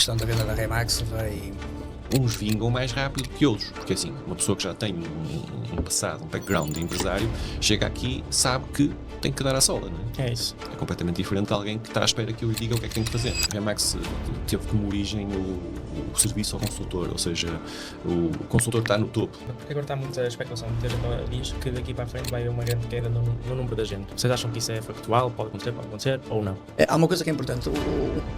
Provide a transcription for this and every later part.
questão da venda da Remax vai... Uns vingam mais rápido que outros, porque assim, uma pessoa que já tem um passado, um background de empresário, chega aqui, sabe que tem que dar a sola, não é? É isso. É completamente diferente de alguém que está à espera que eu lhe diga o que é que tem que fazer. A Remax teve como origem o serviço ao consultor, ou seja, o consultor está no topo. Porque agora está muita especulação, muita gente diz que daqui para a frente vai haver uma grande queda no número da gente. Vocês acham que isso é factual? Pode acontecer ou não? Há uma coisa que é importante,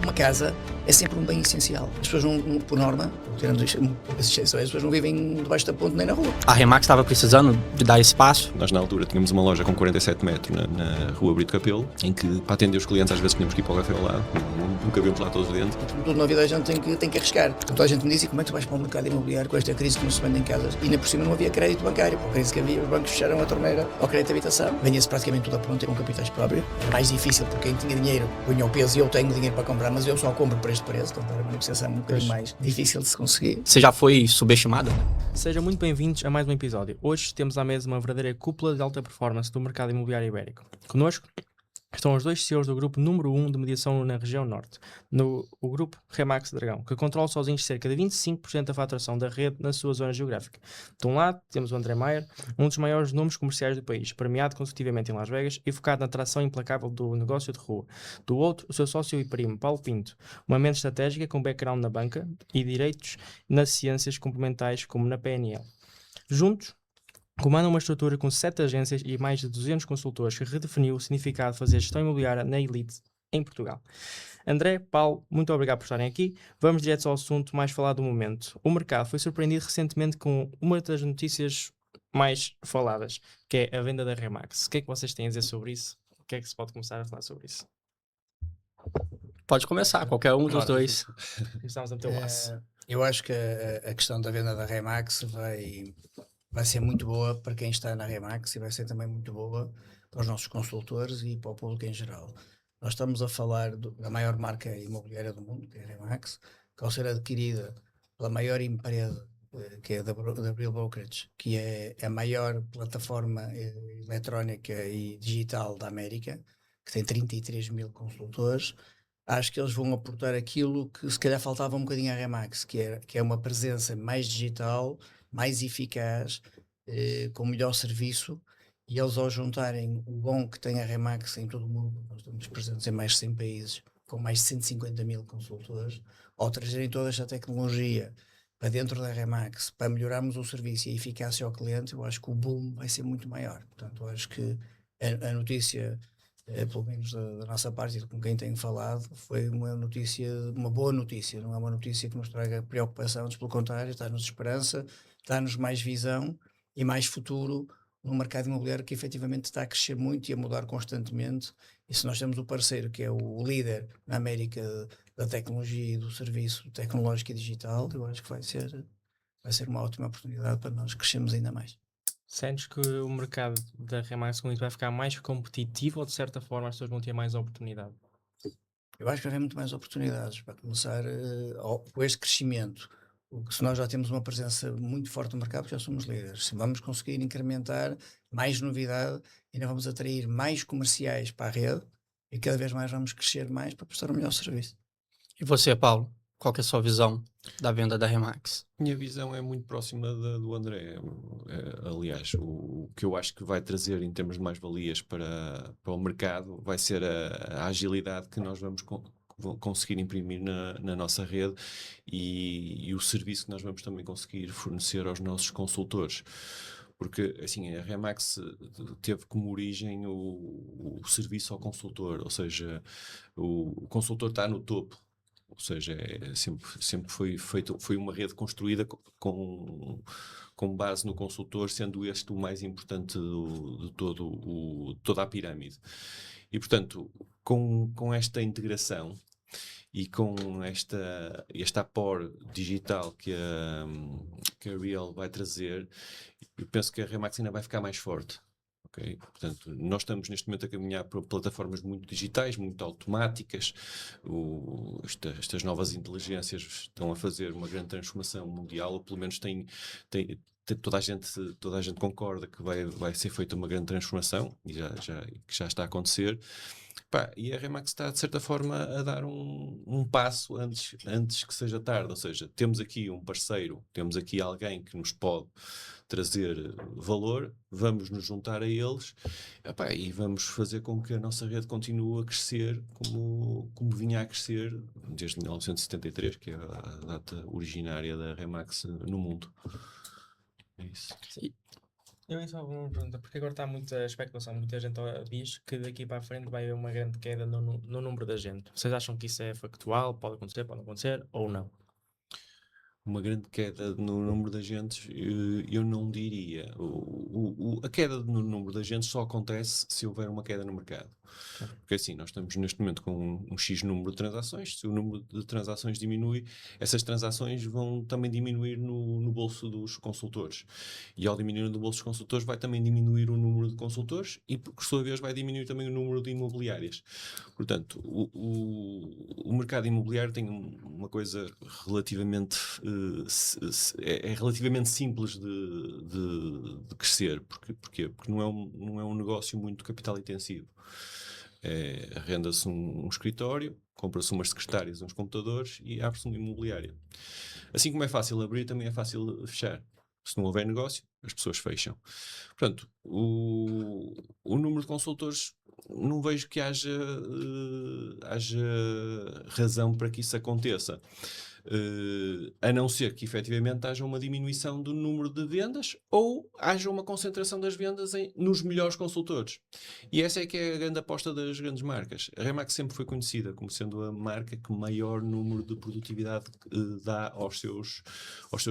uma casa é sempre um bem essencial. As pessoas não, por norma, tirando as exceções, as pessoas não vivem debaixo da ponte nem na rua. A Remax estava precisando de dar espaço. Nós na altura tínhamos uma loja com 47 metros na rua Brito Capelo, em que para atender os clientes às vezes tínhamos que ir para o café ao lado, nunca vimos lá todos dentro. Tudo na vida a gente tem que arriscar. Então toda a gente me disse, como é que tu vais para o mercado imobiliário com esta crise que não se vende em casas? E ainda por cima não havia crédito bancário. Para a crise que havia, os bancos fecharam a torneira ao crédito de habitação. Vendia-se praticamente tudo a pronto e com capitais próprios. É mais difícil porque quem tinha dinheiro punha o peso e eu tenho dinheiro para comprar, mas eu só compro por este preço. Então era uma negociação um bocadinho mais difícil de se conseguir. Você já foi subestimada? Sejam muito bem-vindos a mais um episódio. Hoje temos à mesa uma verdadeira cúpula de alta performance do mercado imobiliário ibérico. Connosco estão os dois CEOs do grupo número 1 de mediação na região norte, o grupo Remax Dragão, que controla sozinhos cerca de 25% da faturação da rede na sua zona geográfica. De um lado, temos o André Maier, um dos maiores nomes comerciais do país, premiado consecutivamente em Las Vegas e focado na atração implacável do negócio de rua. Do outro, o seu sócio e primo, Paulo Pinto, uma mente estratégica com background na banca e direitos nas ciências complementares, como na PNL. Juntos, comanda uma estrutura com 7 agências e mais de 200 consultores que redefiniu o significado de fazer gestão imobiliária na elite em Portugal. André, Paulo, muito obrigado por estarem aqui. Vamos direto ao assunto mais falado do momento. O mercado foi surpreendido recentemente com uma das notícias mais faladas, que é a venda da Remax. O que é que vocês têm a dizer sobre isso? O que é que se pode começar a falar sobre isso? Pode começar, qualquer um dos dois. Começamos a meter o laço. Eu acho que a questão da venda da Remax vai ser muito boa para quem está na Remax e vai ser também muito boa para os nossos consultores e para o público em geral. Nós estamos a falar da maior marca imobiliária do mundo, que é a Remax, que ao ser adquirida pela maior empresa, que é da Abril Brokerage, que é a maior plataforma eletrónica e digital da América, que tem 33 mil consultores, acho que eles vão aportar aquilo que se calhar faltava um bocadinho à Remax, que é uma presença mais digital, mais eficaz, com melhor serviço, e eles ao juntarem o bom que tem a Remax em todo o mundo, nós estamos presentes em mais de 100 países, com mais de 150 mil consultores, ao trazerem toda esta tecnologia para dentro da Remax, para melhorarmos o serviço e a eficácia ao cliente, eu acho que o boom vai ser muito maior. Portanto, eu acho que a notícia, pelo menos da nossa parte e com quem tenho falado, foi uma boa notícia, não é uma notícia que nos traga preocupação, pelo contrário, está-nos esperança, dá-nos mais visão e mais futuro num mercado imobiliário que efetivamente está a crescer muito e a mudar constantemente. E se nós temos o parceiro que é o líder na América da tecnologia e do serviço tecnológico e digital, eu acho que vai ser uma ótima oportunidade para nós crescermos ainda mais. Sentes que o mercado da Remax com isso vai ficar mais competitivo ou de certa forma as pessoas vão ter mais oportunidade? Eu acho que vai haver muito mais oportunidades para começar com este crescimento. Se nós já temos uma presença muito forte no mercado, já somos líderes. Se vamos conseguir incrementar mais novidade, ainda vamos atrair mais comerciais para a rede e cada vez mais vamos crescer mais para prestar um melhor serviço. E você, Paulo? Qual que é a sua visão da venda da Remax? Minha visão é muito próxima do André. Aliás, o que eu acho que vai trazer em termos de mais-valias para o mercado vai ser a agilidade que nós vamos conseguir imprimir na nossa rede e o serviço que nós vamos também conseguir fornecer aos nossos consultores. Porque, assim, a Remax teve como origem o serviço ao consultor, ou seja, o consultor está no topo. Ou seja, sempre foi uma rede construída com base no consultor, sendo este o mais importante de toda a pirâmide. E, portanto, com esta integração e com este aporte digital que a Real vai trazer, eu penso que a Remax ainda vai ficar mais forte. Okay? Portanto, nós estamos neste momento a caminhar para plataformas muito digitais, muito automáticas. Estas novas inteligências estão a fazer uma grande transformação mundial, ou pelo menos toda a gente concorda que vai ser feita uma grande transformação, e que já está a acontecer. Pá, e a Remax está, de certa forma, a dar um passo antes que seja tarde. Ou seja, temos aqui um parceiro, temos aqui alguém que nos pode trazer valor, vamos nos juntar a eles, epá, e vamos fazer com que a nossa rede continue a crescer como vinha a crescer desde 1973, que é a data originária da Remax no mundo. É isso. Eu só uma pergunta, porque agora está muita especulação, muita gente diz que daqui para a frente vai haver uma grande queda no número da gente. Vocês acham que isso é factual? Pode não acontecer ou não? Uma grande queda no número de agentes, eu não diria. A queda no número de agentes só acontece se houver uma queda no mercado. Porque assim, nós estamos neste momento com um X número de transações. Se o número de transações diminui, essas transações vão também diminuir no bolso dos consultores. E ao diminuir no bolso dos consultores, vai também diminuir o número de consultores e, por sua vez, vai diminuir também o número de imobiliárias. Portanto, o mercado imobiliário tem uma coisa relativamente é relativamente simples de crescer. Porquê? Porque não é um negócio muito capital intensivo. Arrenda-se um escritório, compra-se umas secretárias, uns computadores e abre-se uma imobiliária. Assim como é fácil abrir, também é fácil fechar. Se não houver negócio, as pessoas fecham. Portanto, o número de consultores, não vejo que haja razão para que isso aconteça. A não ser que efetivamente haja uma diminuição do número de vendas ou haja uma concentração das vendas nos melhores consultores. E essa é que é a grande aposta das grandes marcas. A Remax sempre foi conhecida como sendo a marca que maior número de produtividade dá aos seus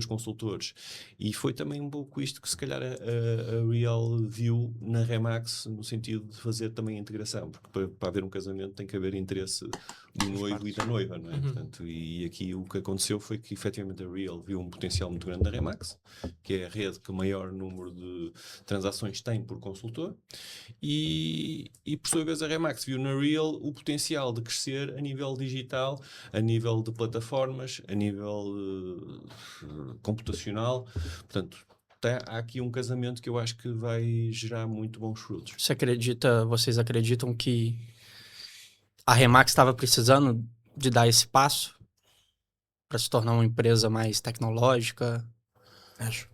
consultores. E foi também um pouco isto que se calhar a Real viu na Remax, no sentido de fazer também a integração, porque para haver um casamento tem que haver interesse do noivo e da noiva, não é? Portanto, e aqui o que aconteceu foi que efetivamente a Real viu um potencial muito grande da Remax, que é a rede que maior número de transações tem por consultor, e por sua vez a Remax viu na Real o potencial de crescer a nível digital, a nível de plataformas, a nível computacional. Portanto, há aqui um casamento que eu acho que vai gerar muito bons frutos. Vocês acreditam que a Remax estava precisando de dar esse passo para se tornar uma empresa mais tecnológica? Acho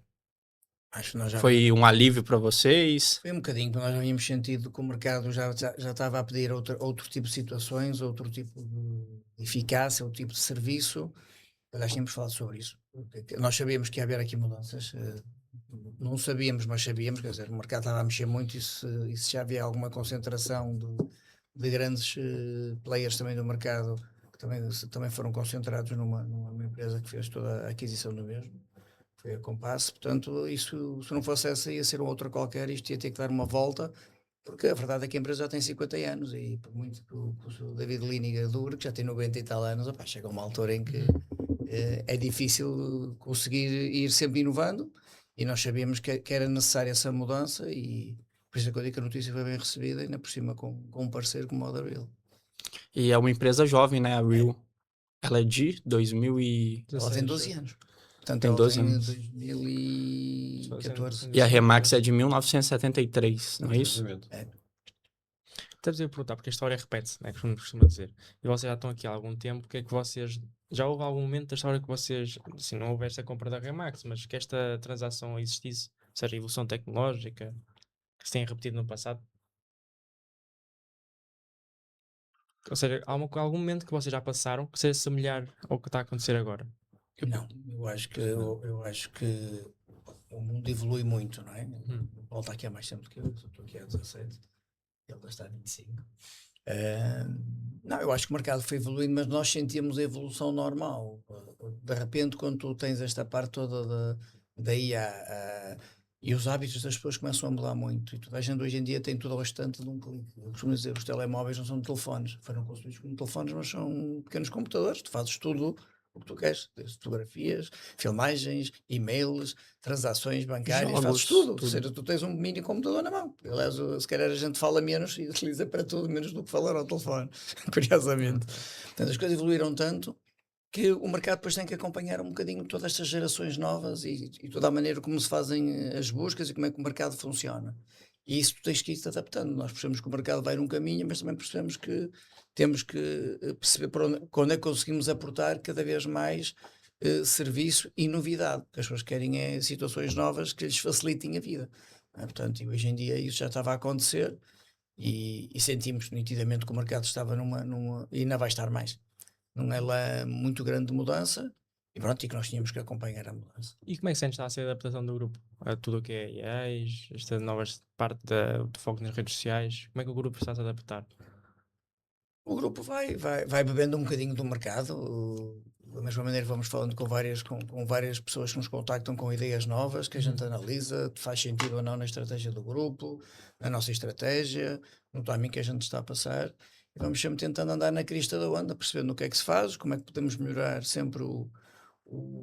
que nós já Foi um alívio para vocês? foi um bocadinho, porque nós já havíamos sentido que o mercado já estava a pedir outro tipo de situações, outro tipo de eficácia, outro tipo de serviço. Aliás, tínhamos falado sobre isso. Nós sabíamos que ia haver aqui mudanças. Não sabíamos, mas sabíamos, quer dizer, o mercado estava a mexer muito e se já havia alguma concentração de grandes players também do mercado, que também foram concentrados numa empresa que fez toda a aquisição do mesmo. Foi a Compass, portanto, isso, se não fosse essa, ia ser outra qualquer, isto ia ter que dar uma volta, porque a verdade é que a empresa já tem 50 anos e por muito que o David Liniga dure, que já tem 90 e tal anos, opa, chega uma altura em que é difícil conseguir ir sempre inovando, e nós sabíamos que era necessária essa mudança, e por isso é que eu digo que a notícia foi bem recebida, ainda por cima com um parceiro como o da Real. E é uma empresa jovem, né? A Real. Ela é de 2000 e... Ela tem 12 anos. Portanto, Tem ela 12 tem anos. 2014. E a Remax é de 1973, não é isso? Exatamente. Estás a perguntar, porque a história repete-se, né, como costuma dizer. E vocês já estão aqui há algum tempo, o que é que vocês... Já houve algum momento da história que vocês, assim, não houve esta compra da Remax, mas que esta transação existisse, ou seja, a evolução tecnológica, que se tenha repetido no passado? Ou seja, há algum momento que vocês já passaram que seja semelhar ao que está a acontecer agora? Não, eu acho que o mundo evolui muito, não é? O Paulo está aqui há mais tempo do que eu estou aqui há 17, ele já está há 25. Não, eu acho que o mercado foi evoluindo, mas nós sentíamos a evolução normal. De repente, quando tu tens esta parte toda da IA e os hábitos das pessoas começam a mudar muito, e toda a gente hoje em dia tem tudo ao instante de um clique. Eu costumo dizer, os telemóveis não são telefones, foram construídos como telefones, mas são pequenos computadores, tu fazes tudo o que tu queres, desde fotografias, filmagens, e-mails, transações bancárias, Jogos, fazes tudo. tudo. Ou seja, tu tens um mini computador na mão. Aliás, se calhar a gente fala menos e utiliza para tudo, menos do que falar ao telefone, curiosamente. Portanto, as coisas evoluíram tanto que o mercado depois tem que acompanhar um bocadinho todas estas gerações novas e toda a maneira como se fazem as buscas e como é que o mercado funciona. E isso tu tens que ir te adaptando. Nós percebemos que o mercado vai num caminho, mas também percebemos que temos que perceber quando é que conseguimos aportar cada vez mais serviço e novidade. O que as pessoas querem é situações novas que lhes facilitem a vida. Portanto, e hoje em dia isso já estava a acontecer e sentimos nitidamente que o mercado estava e ainda vai estar mais. Não é lá muito grande mudança e pronto, e que nós tínhamos que acompanhar a mudança. E como é que sentes está a ser a adaptação do grupo? A tudo o que é AIs, esta nova parte do foco nas redes sociais, como é que o grupo está a se adaptar? O grupo vai bebendo um bocadinho do mercado. Da mesma maneira vamos falando com várias pessoas que nos contactam com ideias novas que a gente analisa, faz sentido ou não na estratégia do grupo, na nossa estratégia, no timing que a gente está a passar. E vamos sempre tentando andar na crista da onda, percebendo o que é que se faz, como é que podemos melhorar sempre o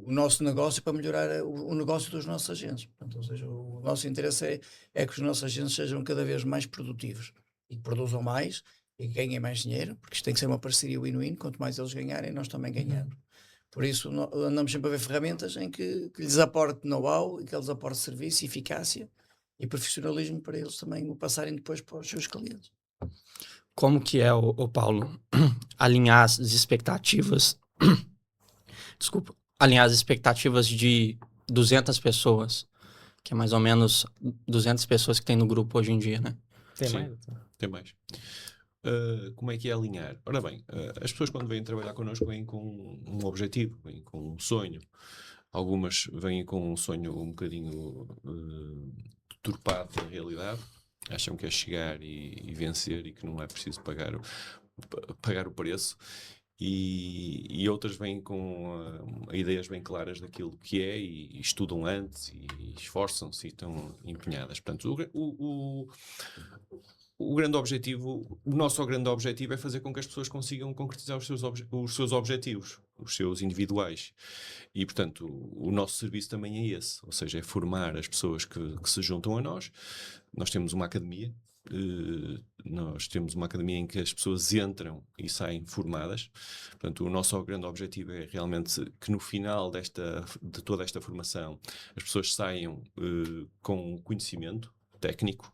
nosso negócio para melhorar o negócio dos nossos agentes. Portanto, ou seja, o nosso interesse é que os nossos agentes sejam cada vez mais produtivos e que produzam mais e que ganhem mais dinheiro, porque isto tem que ser uma parceria win-win, quanto mais eles ganharem, nós também ganhamos. Por isso, andamos sempre a ver ferramentas em que lhes aporte know-how e que eles aportem serviço, eficácia e profissionalismo para eles também o passarem depois para os seus clientes. Como que é, o Paulo, alinhar as expectativas, desculpa, alinhar as expectativas de 200 pessoas, que é mais ou menos 200 pessoas que tem no grupo hoje em dia, né? Tem Sim. mais? Tem mais. Como é que é alinhar? Ora bem, as pessoas quando vêm trabalhar connosco vêm com um objetivo, vêm com um sonho. Algumas vêm com um sonho um bocadinho deturpado da realidade, acham que é chegar e vencer e que não é preciso pagar o preço. E outras vêm com ideias bem claras daquilo que é e estudam antes e esforçam-se e estão empenhadas. Portanto, o grande objetivo, o nosso grande objetivo é fazer com que as pessoas consigam concretizar os seus objetivos, os seus individuais. E, portanto, o nosso serviço também é esse, ou seja, é formar as pessoas que se juntam a nós. Nós temos uma academia, em que as pessoas entram e saem formadas. Portanto, o nosso grande objetivo é realmente que no final de toda esta formação as pessoas saiam com conhecimento técnico.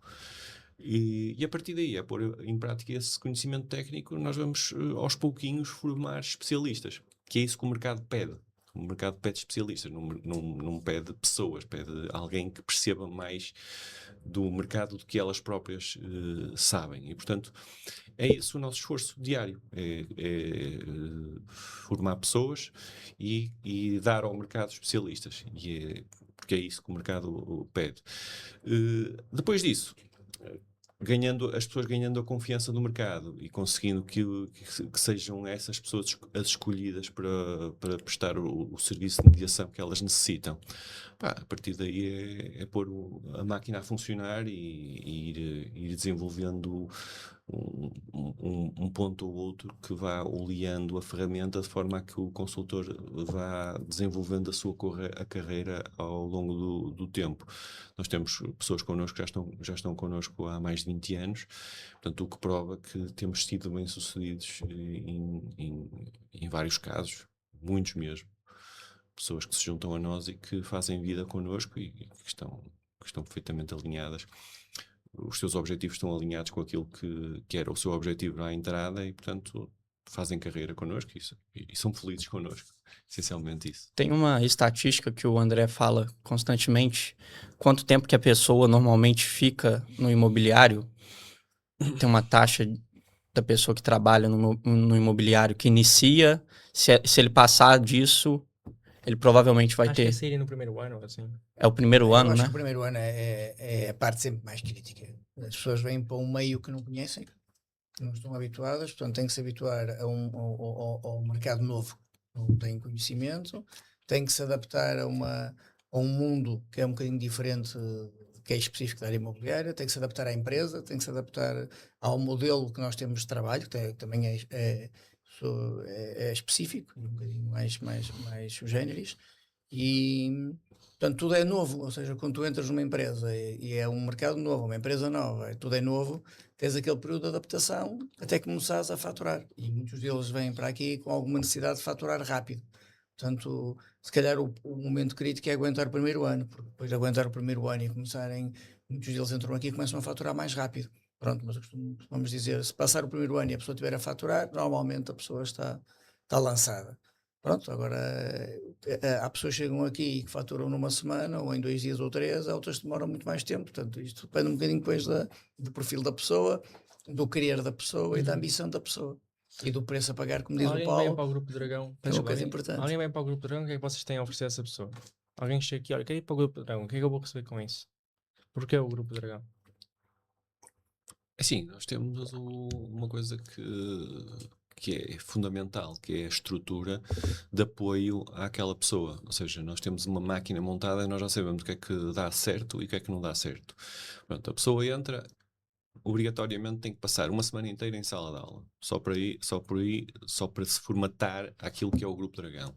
E a partir daí, a pôr em prática esse conhecimento técnico, nós vamos aos pouquinhos formar especialistas, que é isso que o mercado pede. O mercado pede especialistas, não pede pessoas, pede alguém que perceba mais do mercado do que elas próprias sabem. E, portanto, é esse o nosso esforço diário, formar pessoas e dar ao mercado especialistas, porque é isso que o mercado pede. Depois disso, as pessoas ganhando a confiança do mercado e conseguindo que sejam essas pessoas as escolhidas para prestar o serviço de mediação que elas necessitam. A partir daí é pôr a máquina a funcionar e ir desenvolvendo um ponto ou outro que vá oleando a ferramenta de forma a que o consultor vá desenvolvendo a carreira ao longo do tempo. Nós temos pessoas connosco que já estão connosco há mais de 20 anos, portanto, o que prova que temos sido bem-sucedidos em vários casos, muitos mesmo. Pessoas que se juntam a nós e que fazem vida connosco e que estão perfeitamente alinhadas. Os seus objetivos estão alinhados com aquilo que era o seu objetivo à entrada e, portanto, fazem carreira connosco e são felizes connosco. Essencialmente isso. Tem uma estatística que o André fala constantemente, quanto tempo que a pessoa normalmente fica no imobiliário. Tem uma taxa da pessoa que trabalha no imobiliário que inicia, se ele passar disso, ele provavelmente vai Acho ter... que é sair no primeiro ano, assim. É o primeiro ano, Eu acho né? que o primeiro ano é a parte sempre mais crítica. As pessoas vêm para um meio que não conhecem, que não estão habituadas, portanto têm que se habituar ao mercado novo, não têm conhecimento, têm que se adaptar a um mundo que é um bocadinho diferente, que é específico da área imobiliária, têm que se adaptar à empresa, têm que se adaptar ao modelo que nós temos de trabalho, que também é específico, um bocadinho mais sui generis, e portanto tudo é novo, ou seja, quando tu entras numa empresa e é um mercado novo, uma empresa nova, tudo é novo, tens aquele período de adaptação até começares a faturar, e muitos deles vêm para aqui com alguma necessidade de faturar rápido. Portanto, se calhar o momento crítico é aguentar o primeiro ano, porque depois de aguentar o primeiro ano e começarem muitos deles entram aqui e começam a faturar mais rápido. Pronto, mas vamos dizer, se passar o primeiro ano e a pessoa estiver a faturar, normalmente a pessoa está lançada. Pronto, agora há pessoas que chegam aqui e que faturam numa semana, ou em 2 dias ou 3, há outras que demoram muito mais tempo. Portanto, isto depende um bocadinho depois do perfil da pessoa, do querer da pessoa e da ambição da pessoa. E do preço a pagar, como diz Alguém o vem Paulo, para o Grupo Dragão. é uma coisa importante. Alguém vem para o Grupo Dragão, o que é que vocês têm a oferecer a essa pessoa? Alguém chega aqui, olha, quero ir para o Grupo Dragão, o que é que eu vou receber com isso? Porquê o Grupo Dragão? Assim, nós temos uma coisa que é fundamental, que é a estrutura de apoio àquela pessoa. Ou seja, nós temos uma máquina montada e nós já sabemos o que é que dá certo e o que é que não dá certo. Pronto, a pessoa entra, obrigatoriamente tem que passar uma semana inteira em sala de aula, só para se formatar aquilo que é o Grupo Dragão.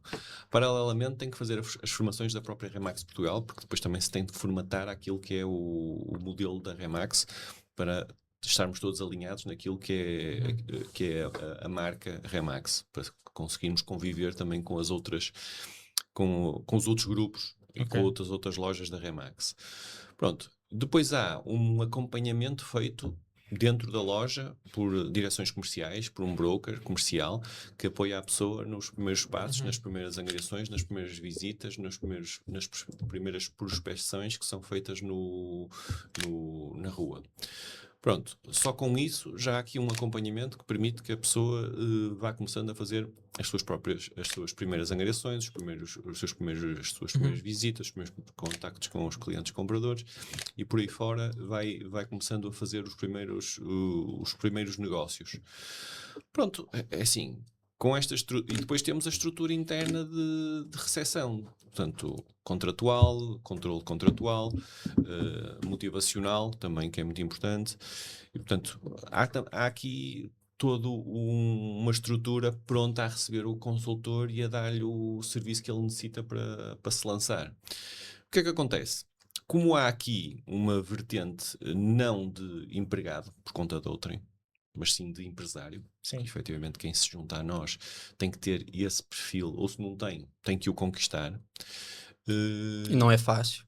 Paralelamente tem que fazer as formações da própria Remax Portugal, porque depois também se tem de formatar aquilo que é o modelo da Remax, para estarmos todos alinhados naquilo que é a marca Remax, para conseguirmos conviver também com as outras, com os outros grupos e com outras lojas da Remax. Pronto. Depois há um acompanhamento feito dentro da loja por direções comerciais, por um broker comercial que apoia a pessoa nos primeiros passos, nas primeiras angariações, nas primeiras visitas, nas primeiras prospecções que são feitas na rua. Pronto, só com isso já há aqui um acompanhamento que permite que a pessoa vá começando a fazer as suas primeiras angariações, as suas primeiras visitas, os primeiros contactos com os clientes compradores, e por aí fora vai começando a fazer os primeiros negócios. Pronto, é assim, com esta e depois temos a estrutura interna de recepção, portanto, contratual, controle contratual, motivacional também, que é muito importante, e portanto há aqui toda uma estrutura pronta a receber o consultor e a dar-lhe o serviço que ele necessita para se lançar. O que é que acontece? Como há aqui uma vertente não de empregado por conta de outrem, mas sim de empresário, Sim. que efetivamente quem se junta a nós tem que ter esse perfil, ou se não tem que o conquistar. E não é fácil.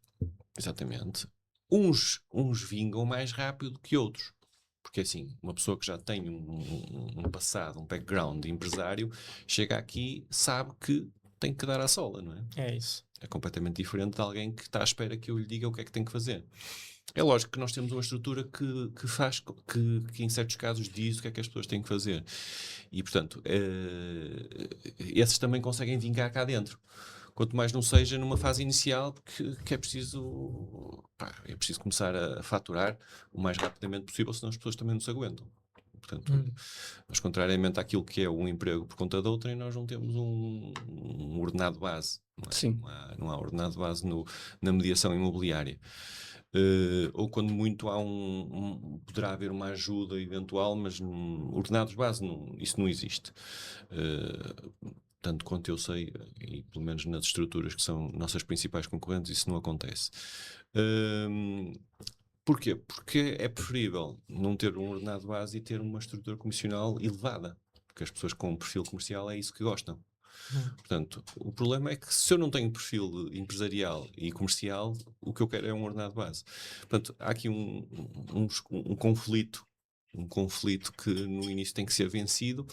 Exatamente. Uns vingam mais rápido que outros. Porque assim, uma pessoa que já tem um passado, um background de empresário, chega aqui, sabe que tem que dar à sola, não é? É isso. É completamente diferente de alguém que está à espera que eu lhe diga o que é que tem que fazer. É lógico que nós temos uma estrutura que faz que em certos casos diz o que é que as pessoas têm que fazer. E, portanto, esses também conseguem vingar cá dentro. Quanto mais não seja numa fase inicial que é preciso começar a faturar o mais rapidamente possível, senão as pessoas também não se aguentam. Portanto, mas contrariamente àquilo que é um emprego por conta de outrem, nós não temos um ordenado base. Não é? Sim. Não há ordenado base na mediação imobiliária. Ou quando muito poderá haver uma ajuda eventual, mas ordenados base, isso não existe. Tanto quanto eu sei, e pelo menos nas estruturas que são nossas principais concorrentes, isso não acontece. Porquê? Porque é preferível não ter um ordenado base e ter uma estrutura comissional elevada, porque as pessoas com um perfil comercial é isso que gostam. Portanto, o problema é que se eu não tenho perfil empresarial e comercial, o que eu quero é um ordenado base. Portanto, há aqui um conflito que no início tem que ser vencido.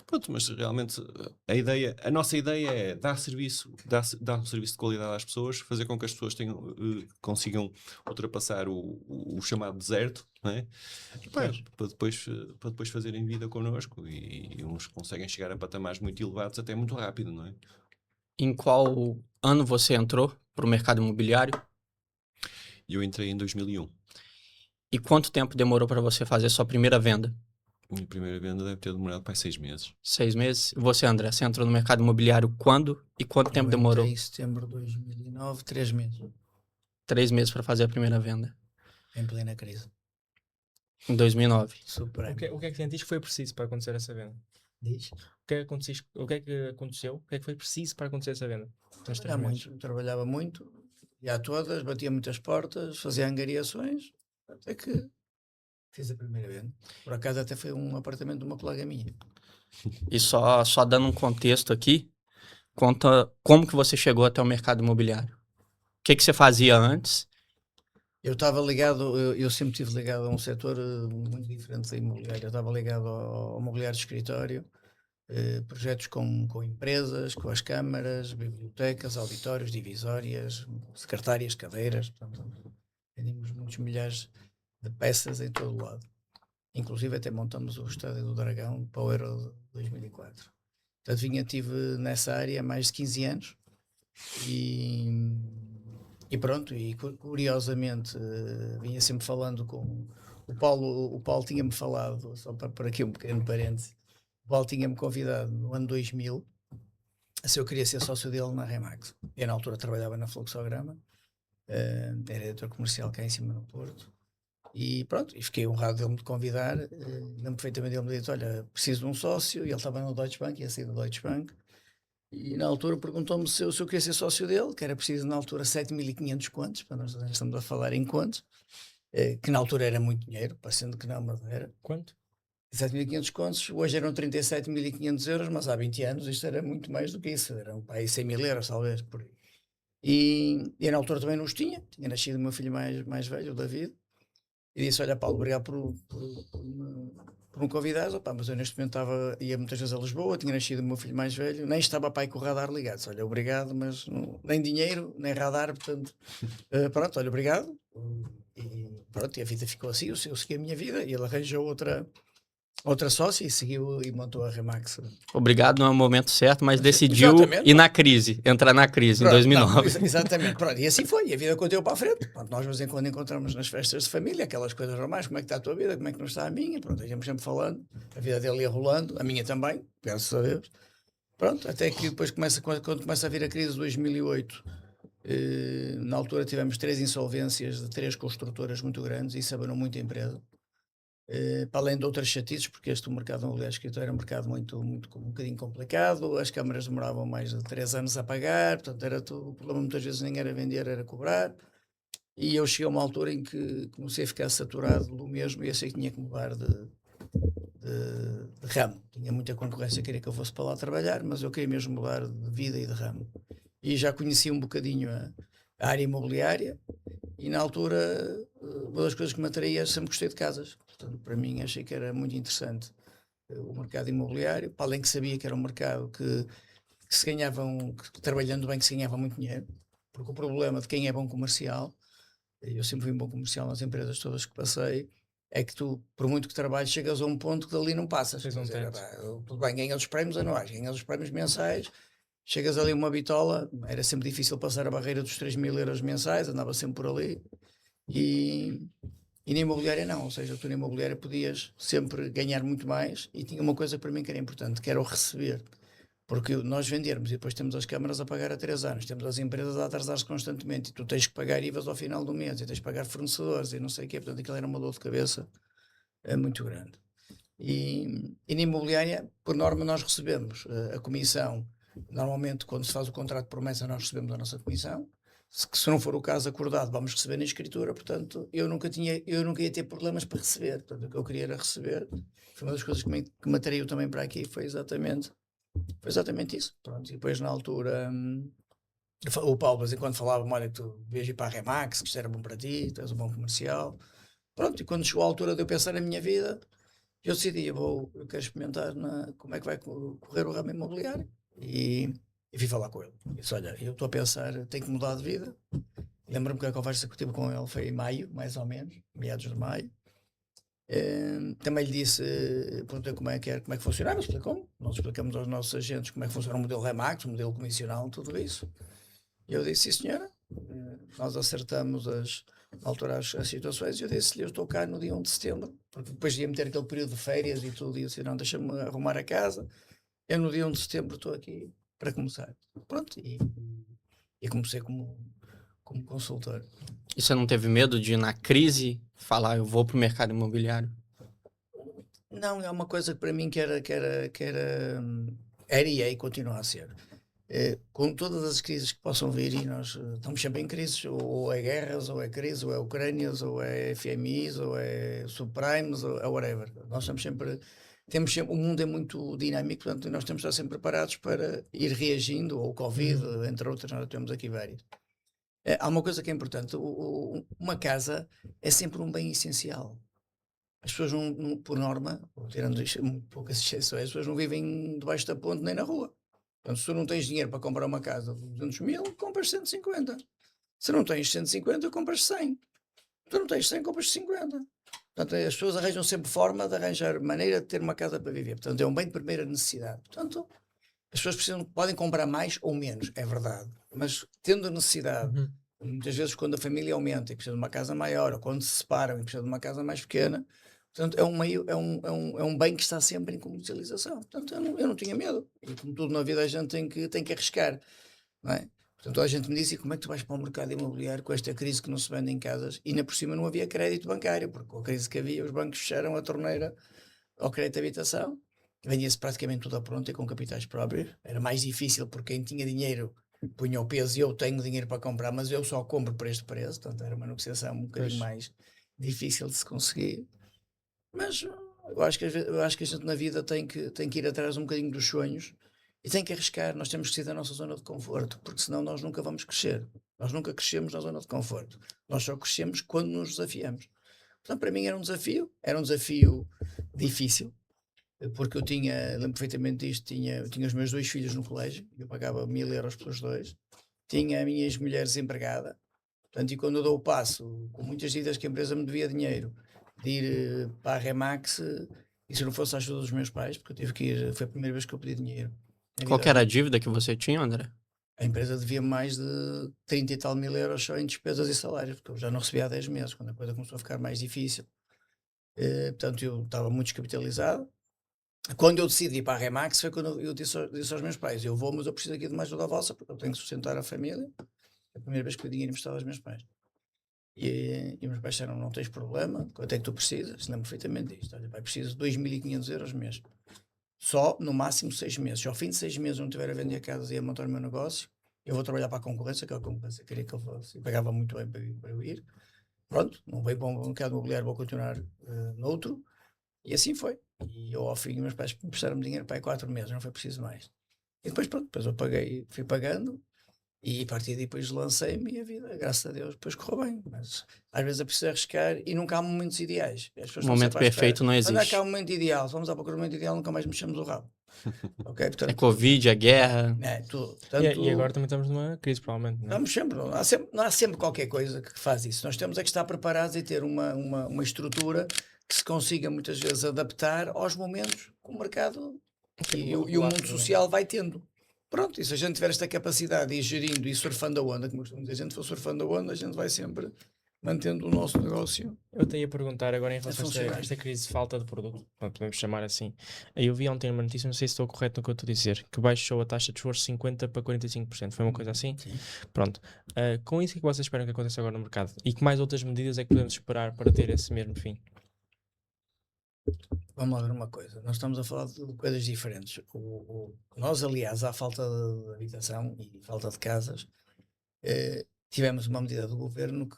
Pronto, mas realmente a nossa ideia é dar um serviço de qualidade às pessoas, fazer com que as pessoas consigam ultrapassar o chamado deserto, não é? Para depois fazerem vida connosco, e uns conseguem chegar a patamares muito elevados até muito rápido, não é? Em qual ano você entrou para o mercado imobiliário? Eu entrei em 2001. E quanto tempo demorou para você fazer sua primeira venda? Minha primeira venda deve ter demorado para 6 meses. 6 meses. E você, André, você entrou no mercado imobiliário quando e quanto tempo demorou? Em setembro de 2009, 3 meses. 3 meses para fazer a primeira venda. Em plena crise. Em 2009. Supremo. O que é que sentiste que foi preciso para acontecer essa venda? Diz. O que é que aconteceu? O que é que foi preciso para acontecer essa venda? Trabalhava muito, ia a todas, batia muitas portas, fazia angariações, até que fiz a primeira venda. Por acaso até foi um apartamento de uma colega minha. E só dando um contexto aqui, conta como que você chegou até o mercado imobiliário. O que você fazia antes Eu estava ligado, eu sempre estive ligado a um setor muito diferente da imobiliária. Eu estava ligado ao mobiliário de escritório, projetos com empresas, com as câmaras, bibliotecas, auditórios, divisórias, secretárias, cadeiras. Portanto, vendíamos muitos milhares de peças em todo o lado. Inclusive até montamos o Estádio do Dragão para o Euro de 2004. Portanto, estive nessa área há mais de 15 anos e pronto, e curiosamente vinha sempre falando com o Paulo tinha-me falado, só para por aqui um pequeno parênteses, o Paulo tinha-me convidado no ano 2000 se eu queria ser sócio dele na Remax. Eu na altura trabalhava na Fluxograma, era editor comercial cá em cima no Porto. E pronto, e fiquei honrado dele me convidar. Lembro perfeitamente dele me disse: olha, preciso de um sócio. E ele estava no Deutsche Bank, ia sair do Deutsche Bank. E na altura perguntou-me se eu queria ser sócio dele, que era preciso na altura 7.500 contos, para nós estamos a falar em contos, que na altura era muito dinheiro, parecendo que não, mas era. Quanto? 7.500 contos, hoje eram 37.500 euros, mas há 20 anos isto era muito mais do que isso, eram para aí 100.000 euros, talvez, por aí. E na altura também não os tinha nascido o meu filho mais velho, o David. E disse: olha, Paulo, obrigado por me convidares. Opa, mas eu neste momento ia muitas vezes a Lisboa, tinha nascido o meu filho mais velho, nem estava pai com o radar ligado. Disse: olha, obrigado, mas nem dinheiro, nem radar, portanto, pronto, olha, obrigado. E pronto, e a vida ficou assim, eu segui a minha vida e ele arranjou outra sócia e seguiu e montou a Remax. Obrigado, não é o momento certo, mas decidiu Exatamente. ir na crise, entrar na crise Pronto, em 2009. Não, exatamente, pronto, e assim foi, e a vida continuou para a frente. Pronto, nós de vez em quando encontramos nas festas de família aquelas coisas normais: como é que está a tua vida, como é que não está a minha. Pronto, íamos sempre falando, a vida dele ia rolando, a minha também, graças a Deus. Pronto, até que depois quando começa a vir a crise de 2008, na altura tivemos 3 insolvências de 3 construtoras muito grandes e isso abanou muito a empresa. Para além de outras chatices, porque o mercado imobiliário de escritório era um mercado muito, um bocadinho complicado, as câmaras demoravam mais de 3 anos a pagar, portanto era tudo, o problema muitas vezes nem era vender, era cobrar, e eu cheguei a uma altura em que comecei a ficar saturado do mesmo e achei que tinha que mudar de ramo. Tinha muita concorrência, queria que eu fosse para lá trabalhar, mas eu queria mesmo mudar de vida e de ramo. E já conhecia um bocadinho a área imobiliária, e na altura uma das coisas que me atraía, sempre gostei de casas. Portanto, para mim achei que era muito interessante o mercado imobiliário, para além que sabia que era um mercado que se ganhavam, que trabalhando bem, que se ganhava muito dinheiro, porque o problema de quem é bom comercial, eu sempre fui um bom comercial nas empresas todas que passei, é que tu, por muito que trabalhes, chegas a um ponto que dali não passas. Tudo bem, ganhas os prémios anuais, ganhas os prémios mensais, chegas ali uma bitola, era sempre difícil passar a barreira dos 3.000 euros mensais, andava sempre por ali. E na imobiliária não, ou seja, tu na imobiliária podias sempre ganhar muito mais e tinha uma coisa para mim que era importante, que era o receber. Porque nós vendermos e depois temos as câmaras a pagar a 3 anos, temos as empresas a atrasar-se constantemente e tu tens que pagar IVAs ao final do mês e tens que pagar fornecedores e não sei o quê, portanto aquilo era uma dor de cabeça muito grande. E na imobiliária, por norma, nós recebemos a comissão. Normalmente, quando se faz o contrato de promessa, nós recebemos a nossa comissão. Se não for o caso acordado, vamos receber na escritura. Portanto, eu nunca ia ter problemas para receber. Portanto, o que eu queria era receber. Foi uma das coisas que me atraiu também para aqui. Foi exatamente isso. Pronto, e depois, na altura, o Paulo, de vez em quando, falava-me: olha, que tu devias ir para a Remax, que isto era bom para ti, tu és um bom comercial. Pronto, e quando chegou a altura de eu pensar na minha vida, eu decidi: eu quero experimentar como é que vai correr o ramo imobiliário. E fui falar com ele. Disse: olha, eu estou a pensar, tenho que mudar de vida. Lembro-me que a conversa que eu tive com ele foi em maio, mais ou menos, meados de maio. Também lhe disse, perguntei como é que funcionava, explicou-me. Nós explicamos aos nossos agentes como é que funciona o modelo Remax, o modelo comissional, tudo isso. E eu disse: sim, senhora. Nós acertamos na altura as situações, e eu disse-lhe: eu estou cá no dia 1 de setembro, porque depois ia meter aquele período de férias e tudo, e eu disse: não, deixa-me arrumar a casa. Eu no dia 1 de setembro estou aqui para começar. Pronto, e comecei como consultor. E você não teve medo de ir na crise falar: eu vou para o mercado imobiliário? Não, é uma coisa que para mim era e continua a ser. Com todas as crises que possam vir, e nós estamos sempre em crises, ou é guerras, ou é crises, ou é Ucrânias, ou é FMIs, ou é subprimes, ou é whatever. Nós temos sempre, o mundo é muito dinâmico, portanto nós temos de estar sempre preparados para ir reagindo, ou Covid, entre outras, nós temos aqui várias. Há uma coisa que é importante. Uma casa é sempre um bem essencial. As pessoas, por norma, ou tirando muito poucas exceções, as pessoas não vivem debaixo da ponte nem na rua. Portanto, se tu não tens dinheiro para comprar uma casa de 200 mil, compras 150. Se não tens 150, compras 100. Se tu não tens 100, compras 50. Portanto, as pessoas arranjam sempre forma de arranjar maneira de ter uma casa para viver. Portanto, é um bem de primeira necessidade. Portanto, as pessoas podem comprar mais ou menos, é verdade. Mas tendo a necessidade, muitas vezes quando a família aumenta e precisa de uma casa maior, ou quando se separam e precisa de uma casa mais pequena, portanto, é um bem que está sempre em comercialização. Portanto, eu não tinha medo. E como tudo na vida, a gente tem que arriscar. Não é? Portanto, a gente me disse: como é que tu vais para o mercado imobiliário com esta crise que não se vendem casas? E ainda por cima não havia crédito bancário, porque com a crise que havia, os bancos fecharam a torneira ao crédito de habitação. Vendia-se praticamente tudo a pronto e com capitais próprios. Era mais difícil porque quem tinha dinheiro punha o peso, e eu tenho dinheiro para comprar, mas eu só compro por este preço. Portanto, era uma negociação um bocadinho mais difícil de se conseguir. Mas eu acho que a gente na vida tem que ir atrás um bocadinho dos sonhos e tem que arriscar. Nós temos que sair da nossa zona de conforto, porque senão nós nunca vamos crescer. Nós nunca crescemos na zona de conforto. Nós só crescemos quando nos desafiamos. Portanto, para mim era um desafio difícil, porque lembro perfeitamente disto, eu tinha os meus 2 filhos no colégio, eu pagava 1000 euros pelos 2, tinha a minha ex-mulher desempregada, portanto, e quando eu dou o passo, com muitas dívidas que a empresa me devia dinheiro, de ir para a Remax, e se não fosse a ajuda dos meus pais, porque eu tive que ir, foi a primeira vez que eu pedi dinheiro. Qual que era a dívida que você tinha, André? A empresa devia mais de 30 e tal mil euros só em despesas e salários, porque eu já não recebia há 10 meses, quando a coisa começou a ficar mais difícil. Portanto, eu estava muito descapitalizado. Quando eu decidi ir para a Remax, foi quando eu disse aos meus pais: eu vou, mas eu preciso aqui de mais ajuda vossa, porque eu tenho que sustentar a família. É a primeira vez que o dinheiro emprestado aos meus pais. E os meus pais disseram: não tens problema, quanto é que tu precisas? Lembro perfeitamente disto. Olha, pai, preciso de 2.500 euros mês. Só no máximo 6 meses. Se ao fim de 6 meses eu não estiver a vender a casa e a montar o meu negócio, eu vou trabalhar para a concorrência, que a concorrência queria que eu fosse. E pagava muito bem para eu ir. Pronto, não veio para o mercado imobiliário, vou continuar noutro. E assim foi. E eu, ao fim, meus pais emprestaram-me dinheiro para aí 4 meses, não foi preciso mais. E depois, pronto, depois eu paguei, fui pagando. E a partir daí depois lancei-me e a vida, graças a Deus, depois correu bem. Mas às vezes é preciso arriscar e nunca há momentos ideais. O momento perfeito não existe. Quando é que há um momento ideal? Se vamos à procura do momento ideal, nunca mais mexemos o rabo. Okay? Portanto, é Covid, é guerra. É tudo. Portanto, E agora também estamos numa crise, provavelmente. Não é? Vamos sempre, não há sempre qualquer coisa que faz isso. Nós temos é que estar preparados e ter uma estrutura que se consiga muitas vezes adaptar aos momentos que o mercado e o mundo social vai tendo. Pronto, e se a gente tiver esta capacidade de ir gerindo e surfando a onda, como a gente for surfando a onda, a gente vai sempre mantendo o nosso negócio. Eu te ia perguntar agora em relação a esta crise de falta de produto, podemos chamar assim. Eu vi ontem uma notícia, não sei se estou correto no que eu estou a dizer, que baixou a taxa de juros de 50% para 45%. Foi uma coisa assim? Sim. Pronto. Com isso, o que vocês esperam que aconteça agora no mercado? E que mais outras medidas é que podemos esperar para ter esse mesmo fim? Vamos lá ver uma coisa. Nós estamos a falar de coisas diferentes. Nós, aliás, há falta de habitação e falta de casas. Tivemos uma medida do governo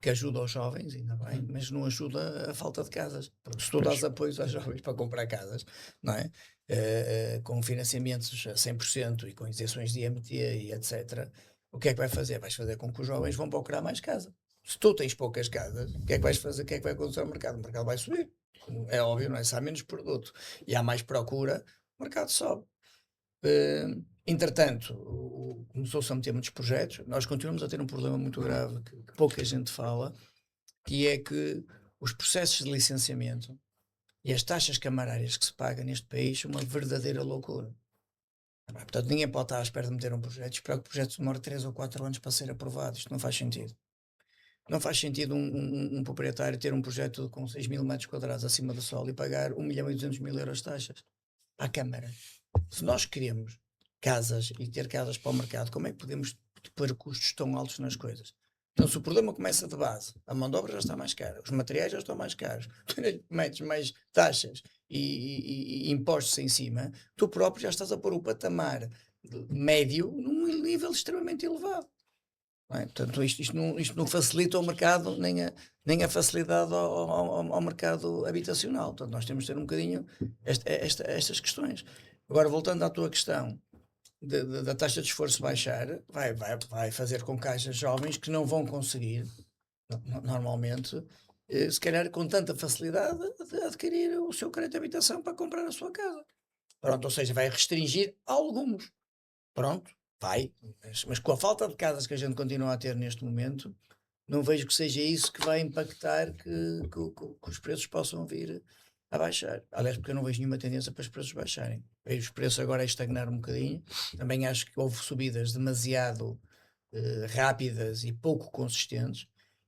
que ajuda os jovens, ainda bem, mas não ajuda a falta de casas. Porque se tu dás apoios aos jovens para comprar casas, não é? Com financiamentos a 100% e com isenções de IMT e etc., o que é que vai fazer? Vais fazer com que os jovens vão procurar mais casa. Se tu tens poucas casas, o que é que vais fazer? O que é que vai acontecer ao mercado? O mercado vai subir. É óbvio, não é? Se há menos produto e há mais procura, o mercado sobe. Entretanto, começou-se a meter muitos projetos. Nós continuamos a ter um problema muito grave que pouca gente fala, que é que os processos de licenciamento e as taxas camarárias que se pagam neste país são uma verdadeira loucura. Portanto, ninguém pode estar à espera de meter um projeto e esperar que o projeto demore 3 ou 4 anos para ser aprovado. Isto não faz sentido. Não faz sentido um proprietário ter um projeto com 6.000 metros quadrados acima do solo e pagar 1.200.000 euros de taxas à Câmara. Se nós queremos casas e ter casas para o mercado, como é que podemos pôr custos tão altos nas coisas? Então, se o problema começa de base, a mão de obra já está mais cara, os materiais já estão mais caros, tu metes mais taxas e impostos em cima, tu próprio já estás a pôr o patamar médio num nível extremamente elevado. Não é? Portanto, isto não facilita o mercado, nem a facilidade ao mercado habitacional. Portanto, nós temos de ter um bocadinho estas questões. Agora, voltando à tua questão da taxa de esforço baixar, vai fazer com que haja jovens que não vão conseguir, normalmente, se calhar com tanta facilidade, de adquirir o seu crédito de habitação para comprar a sua casa. Pronto, ou seja, vai restringir alguns. Pronto, vai. Mas com a falta de casas que a gente continua a ter neste momento, não vejo que seja isso que vai impactar que os preços possam vir a baixar. Aliás, porque eu não vejo nenhuma tendência para os preços baixarem. Vejo os preços agora a estagnar um bocadinho. Também acho que houve subidas demasiado rápidas e pouco consistentes,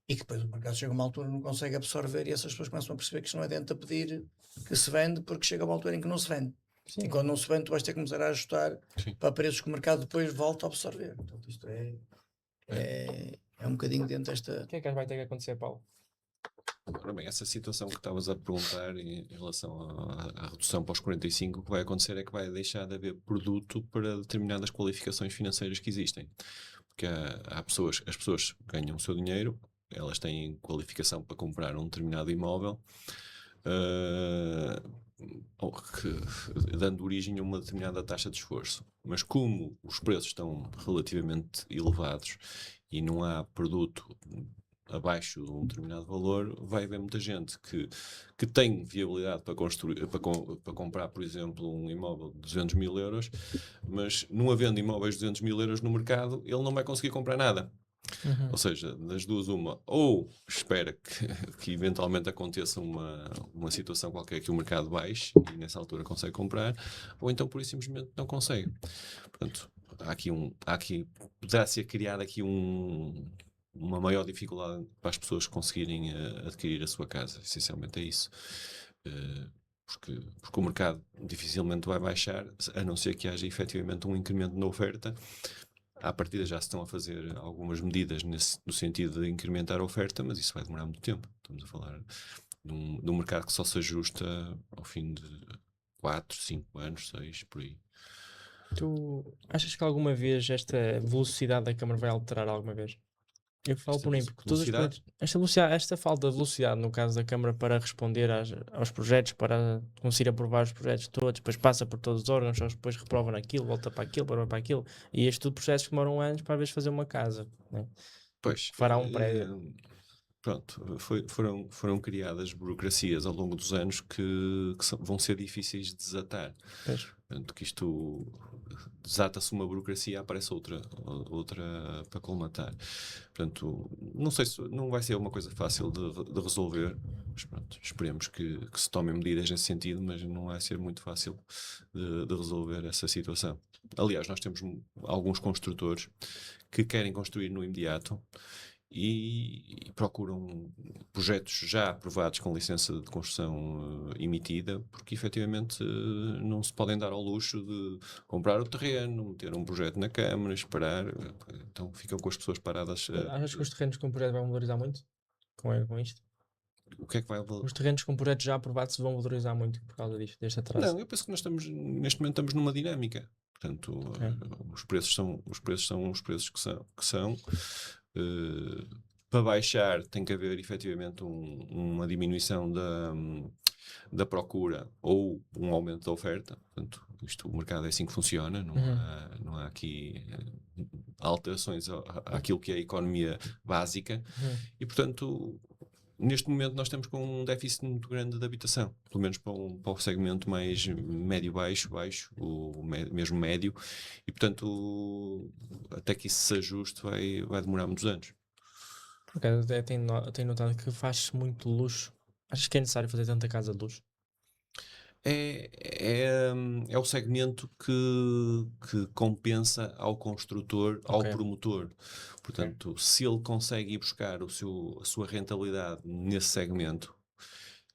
e que depois o mercado chega a uma altura não consegue absorver, e essas pessoas começam a perceber que isto não adianta pedir que se vende, porque chega a uma altura em que não se vende. Sim. E quando não se vende, tu vais ter que começar a ajustar Sim. para preços que o mercado depois volta a absorver. Portanto, isto é um bocadinho dentro desta. O que é que vai ter que acontecer, Paulo? Ora bem, essa situação que estavas a perguntar em relação à redução para os 45, o que vai acontecer é que vai deixar de haver produto para determinadas qualificações financeiras que existem. Porque há pessoas, as pessoas ganham o seu dinheiro, elas têm qualificação para comprar um determinado imóvel, dando origem a uma determinada taxa de esforço. Mas como os preços estão relativamente elevados e não há produto abaixo de um determinado valor, vai haver muita gente que tem viabilidade para construir, para comprar, por exemplo, um imóvel de 200 mil euros, mas não havendo imóveis de 200 mil euros no mercado, ele não vai conseguir comprar nada. Uhum. Ou seja, das duas uma, ou espera que eventualmente aconteça uma situação qualquer que o mercado baixe e nessa altura consegue comprar, ou então por isso simplesmente não consegue. Portanto, poderá ser criada aqui uma maior dificuldade para as pessoas conseguirem adquirir a sua casa. Essencialmente é isso. Porque o mercado dificilmente vai baixar, a não ser que haja efetivamente um incremento na oferta. À partida já se estão a fazer algumas medidas no sentido de incrementar a oferta, mas isso vai demorar muito tempo. Estamos a falar de um mercado que só se ajusta ao fim de 4, 5 anos, 6, por aí. Tu achas que alguma vez esta velocidade da Câmara vai alterar alguma vez? Eu falo por mim, porque todos os velocidade? projetos, esta falta de velocidade no caso da Câmara para responder aos projetos, para conseguir aprovar os projetos todos, depois passa por todos os órgãos, só depois reprova naquilo, volta para aquilo, para aquilo, e este tudo processos que demoram anos para às vezes fazer uma casa, né? Pois, Fará um prédio. Pronto, foram criadas burocracias ao longo dos anos que vão ser difíceis de desatar. Pois. Portanto, que isto desata-se uma burocracia, aparece outra para colmatar. Portanto, não sei se não vai ser uma coisa fácil de resolver, mas pronto, esperemos que se tomem medidas nesse sentido, mas não vai ser muito fácil de resolver essa situação. Aliás, nós temos alguns construtores que querem construir no imediato e procuram projetos já aprovados com licença de construção emitida, porque efetivamente não se podem dar ao luxo de comprar o terreno, meter um projeto na Câmara, esperar, então ficam com as pessoas paradas. Achas que os terrenos com projeto vão valorizar muito com isto? O que é que vai Os terrenos com projetos já aprovados se vão valorizar muito por causa disto, deste atraso? Não, eu penso que nós neste momento estamos numa dinâmica. Portanto, os preços são os preços que são. Para baixar tem que haver efetivamente uma diminuição da procura ou um aumento da oferta. Portanto, o mercado é assim que funciona, não há aqui alterações àquilo que é a economia básica e, portanto, neste momento nós estamos com um déficit muito grande de habitação, pelo menos para o segmento mais médio-baixo, mesmo médio, e portanto até que isso se ajuste vai demorar muitos anos. Por acaso até tenho notado que faz-se muito luxo. Achas que é necessário fazer tanta casa de luxo? É o segmento que compensa ao construtor, ao promotor. Portanto, se ele consegue ir buscar a sua rentabilidade nesse segmento,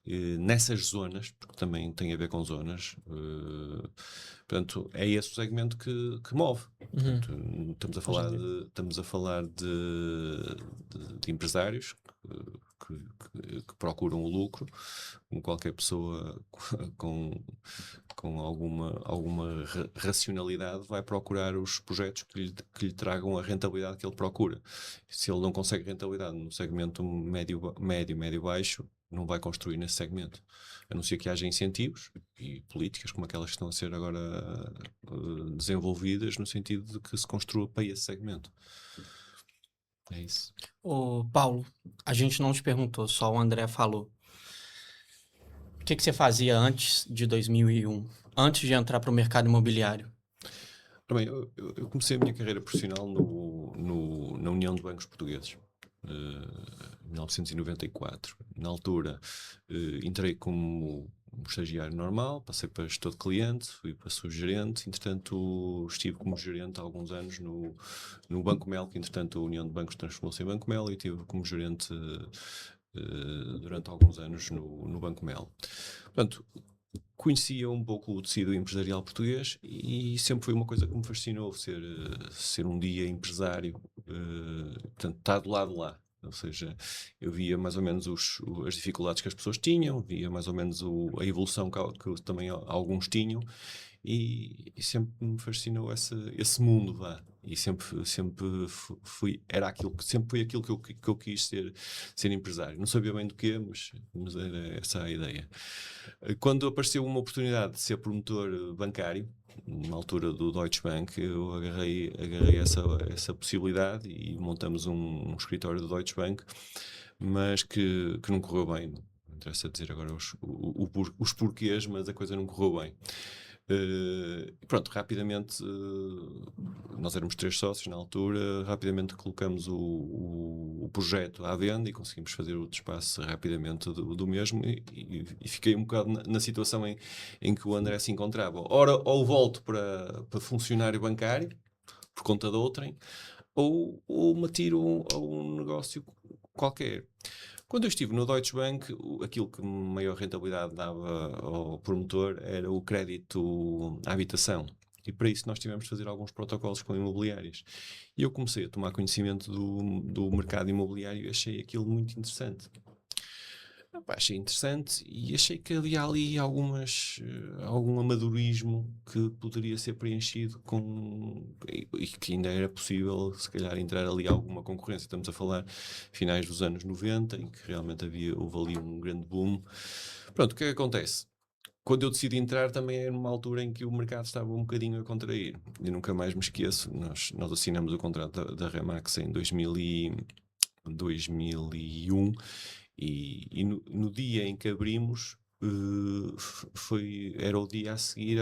nessas zonas, porque também tem a ver com zonas, portanto, é esse o segmento que move. Portanto, estamos a falar de empresários que procuram o lucro, como qualquer pessoa com alguma racionalidade vai procurar os projetos que lhe tragam a rentabilidade que ele procura. Se ele não consegue rentabilidade no segmento médio-baixo, não vai construir nesse segmento. A não ser que haja incentivos e políticas como aquelas que estão a ser agora desenvolvidas no sentido de que se construa para esse segmento. É isso. Ô, Paulo, a gente não te perguntou, só o André falou. O que você fazia antes de 2001? Antes de entrar para o mercado imobiliário? Também, eu comecei a minha carreira profissional na União de Bancos Portugueses, em 1994. Na altura, entrei como um estagiário normal, passei para gestor de cliente, fui para subgerente, entretanto estive como gerente há alguns anos no Banco Mel, que entretanto a União de Bancos transformou-se em Banco Mel, e estive como gerente durante alguns anos no Banco Mel. Portanto, conhecia um pouco o tecido empresarial português e sempre foi uma coisa que me fascinou, ser um dia empresário, portanto, estar do lado de lá. Ou seja, eu via mais ou menos as dificuldades que as pessoas tinham, via mais ou menos a evolução que também alguns tinham, e sempre me fascinou esse mundo, vá. E sempre sempre foi aquilo que eu quis ser empresário. Não sabia bem do quê, mas era essa a ideia. Quando apareceu uma oportunidade de ser promotor bancário, na altura do Deutsche Bank, eu agarrei essa possibilidade e montamos um escritório do Deutsche Bank, mas que não correu bem. Não interessa dizer agora os porquês, mas a coisa não correu bem. Pronto, rapidamente, nós éramos 3 sócios na altura, rapidamente colocamos o projeto à venda e conseguimos fazer o despacho rapidamente do mesmo, e fiquei um bocado na situação em que o André se encontrava. Ora, ou volto para funcionário bancário, por conta de outrem, ou me atiro a um negócio qualquer. Quando eu estive no Deutsche Bank, aquilo que maior rentabilidade dava ao promotor era o crédito à habitação. E para isso nós tivemos de fazer alguns protocolos com imobiliárias. E eu comecei a tomar conhecimento do mercado imobiliário e achei aquilo muito interessante. Achei interessante e achei que havia ali algum amadorismo que poderia ser preenchido e que ainda era possível, se calhar, entrar ali alguma concorrência. Estamos a falar finais dos anos 90, em que realmente houve ali um grande boom. Pronto, o que é que acontece? Quando eu decidi entrar, também era numa altura em que o mercado estava um bocadinho a contrair. E nunca mais me esqueço, nós assinamos o contrato da Remax em 2001, e no dia em que abrimos, era o dia a seguir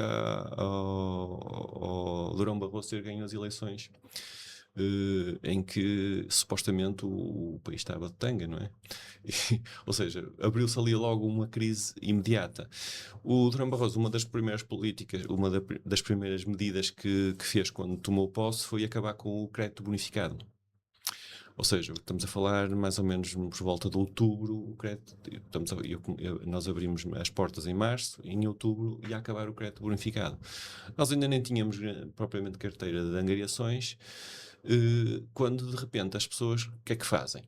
ao Durão Barroso ter ganho as eleições, em que supostamente o país estava de tanga, não é? Ou seja, abriu-se ali logo uma crise imediata. O Durão Barroso, uma das primeiras políticas, das primeiras medidas que fez quando tomou posse foi acabar com o crédito bonificado. Ou seja, estamos a falar mais ou menos por volta de outubro, o crédito, nós abrimos as portas em março, em outubro ia acabar o crédito bonificado. Nós ainda nem tínhamos propriamente carteira de angariações, quando de repente as pessoas, o que é que fazem?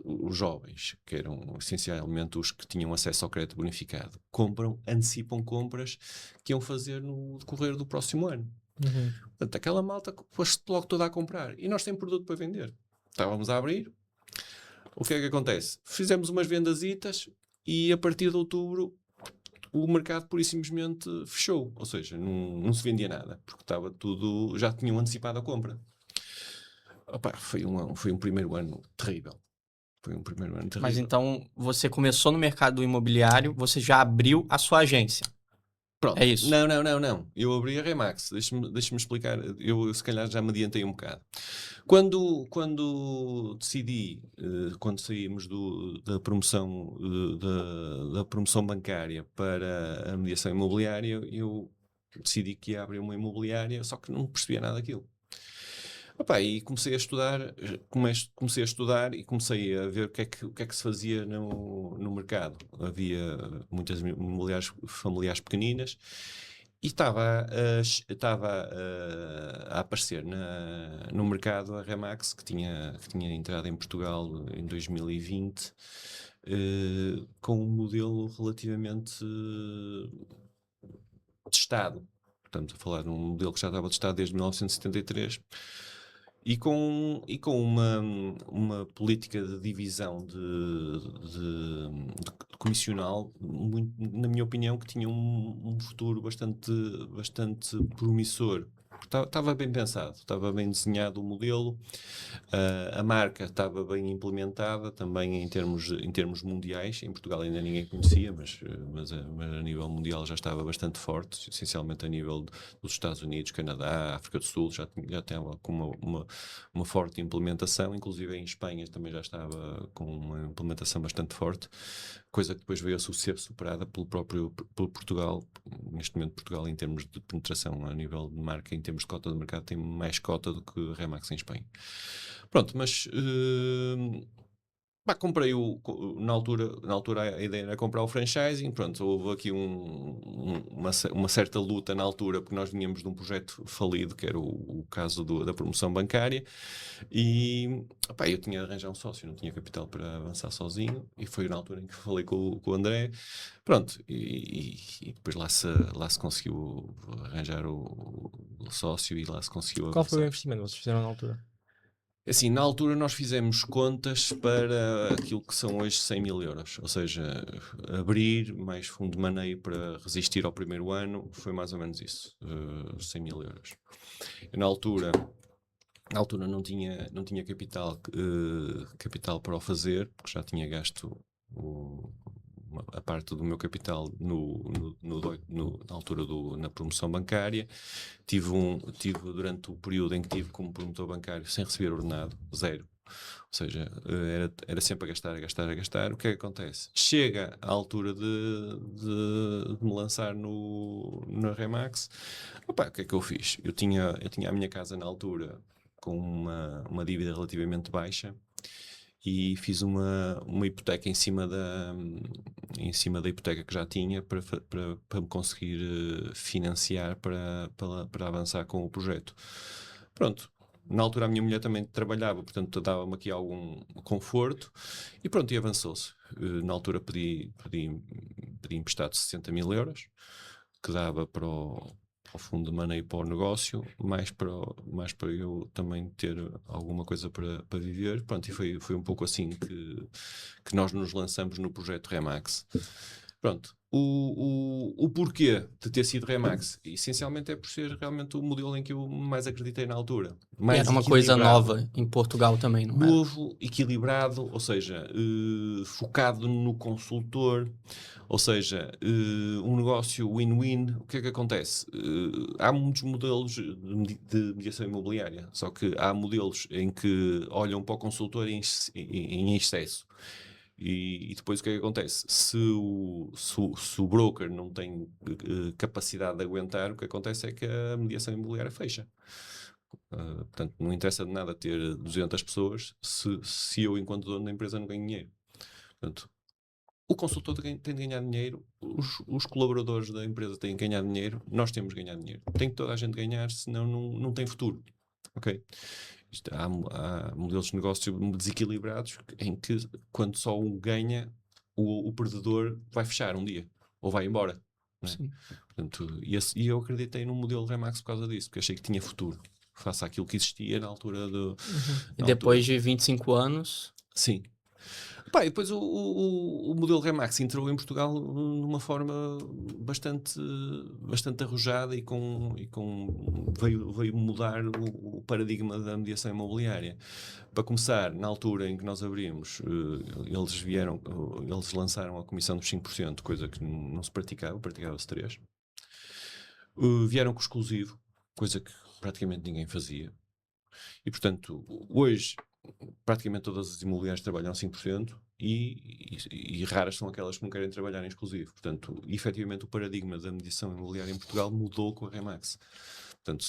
Os jovens, que eram essencialmente os que tinham acesso ao crédito bonificado, antecipam compras que iam fazer no decorrer do próximo ano. Uhum. Portanto, aquela malta pôs-se logo toda a comprar e nós temos produto para vender. Estávamos a abrir. O que é que acontece? Fizemos umas vendasitas e a partir de outubro o mercado pura e simplesmente fechou. Ou seja, não se vendia nada, porque estava tudo, já tinham antecipado a compra. Opa, foi um primeiro ano terrível. Foi um primeiro ano terrível. Mas então, você começou no mercado imobiliário, você já abriu a sua agência. Pronto. É isso? Não. Eu abri a Remax. Deixa-me explicar. Eu, se calhar, já me adiantei um bocado. Quando decidi, quando saímos da promoção, da promoção bancária para a mediação imobiliária, eu decidi que ia abrir uma imobiliária, só que não percebia nada daquilo. Opa, e comecei a estudar e comecei a ver o que é que se fazia no mercado. Havia muitas imobiliárias familiares pequeninas e estava a aparecer no mercado a Remax, que tinha entrado em Portugal em 2020, com um modelo relativamente testado. Estamos a falar de um modelo que já estava testado desde 1973. E com uma política de divisão de comissional, muito, na minha opinião, que tinha um futuro bastante promissor. Estava bem pensado, estava bem desenhado o modelo, a marca estava bem implementada, também em termos mundiais. Em Portugal ainda ninguém conhecia, mas a nível mundial já estava bastante forte, essencialmente a nível dos Estados Unidos, Canadá, África do Sul, já estava com uma forte implementação, inclusive em Espanha também já estava com uma implementação bastante forte, coisa que depois veio a ser superada pelo Portugal. Neste momento Portugal, em termos de penetração a nível de marca, em termos de cota de mercado, tem mais cota do que a Remax em Espanha. Pronto, mas comprei na altura a ideia era comprar o franchising. Pronto, houve aqui uma certa luta na altura, porque nós vinhamos de um projeto falido, que era o caso da promoção bancária, e eu tinha de arranjar um sócio, não tinha capital para avançar sozinho, e foi na altura em que falei com o André. Pronto, e depois lá se conseguiu arranjar o sócio, e lá se conseguiu Qual foi o avançar. investimento que vocês fizeram na altura? Assim, na altura nós fizemos contas para aquilo que são hoje 100 mil euros, ou seja, abrir mais fundo de maneio para resistir ao primeiro ano, foi mais ou menos isso, 100 mil euros. Eu, na altura não tinha capital para o fazer, porque já tinha gasto a parte do meu capital na altura na promoção bancária. Tive durante o período em que tive como promotor bancário sem receber ordenado, zero. Ou seja, era sempre a gastar. O que é que acontece? Chega à altura de me lançar na Remax. O que é que eu fiz? Eu tinha a minha casa na altura com uma dívida relativamente baixa, e fiz uma hipoteca em cima da hipoteca que já tinha para me conseguir financiar para avançar com o projeto. Pronto. Na altura a minha mulher também trabalhava, portanto dava-me aqui algum conforto, e pronto, e avançou-se. Na altura pedi emprestado 60 mil euros, que dava para o fundo de maneio para o negócio, mais para eu também ter alguma coisa para viver. Pronto, e foi um pouco assim que nós nos lançamos no projeto Remax. Pronto. O porquê de ter sido Remax, essencialmente é por ser realmente o modelo em que eu mais acreditei na altura. E era uma coisa nova em Portugal também, não é? Novo, equilibrado, ou seja, focado no consultor, ou seja, um negócio win-win. O que é que acontece? Há muitos modelos de mediação imobiliária, só que há modelos em que olham para o consultor em excesso. E depois o que é que acontece? Se o broker não tem capacidade de aguentar, o que acontece é que a mediação imobiliária fecha. Portanto, não interessa de nada ter 200 pessoas se eu, enquanto dono da empresa, não ganho dinheiro. Portanto, o consultor tem de ganhar dinheiro, os colaboradores da empresa têm de ganhar dinheiro, nós temos de ganhar dinheiro. Tem que toda a gente ganhar, senão não tem futuro. Ok? Há modelos de negócio desequilibrados em que, quando só um ganha, o perdedor vai fechar um dia ou vai embora. Não é? Portanto, e eu acreditei no modelo Remax por causa disso, porque achei que tinha futuro, face àquilo que existia na altura do. E depois de 25 anos. Sim. E depois o modelo Remax entrou em Portugal numa forma bastante arrojada, e veio mudar o paradigma da mediação imobiliária. Para começar, na altura em que nós abrimos, eles lançaram a comissão dos 5%, coisa que não se praticava-se 3%. Vieram com o exclusivo, coisa que praticamente ninguém fazia. E, portanto, hoje praticamente todas as imobiliárias trabalham a 5%, e raras são aquelas que não querem trabalhar em exclusivo. Portanto, efetivamente, o paradigma da mediação imobiliária em Portugal mudou com a Remax. Portanto,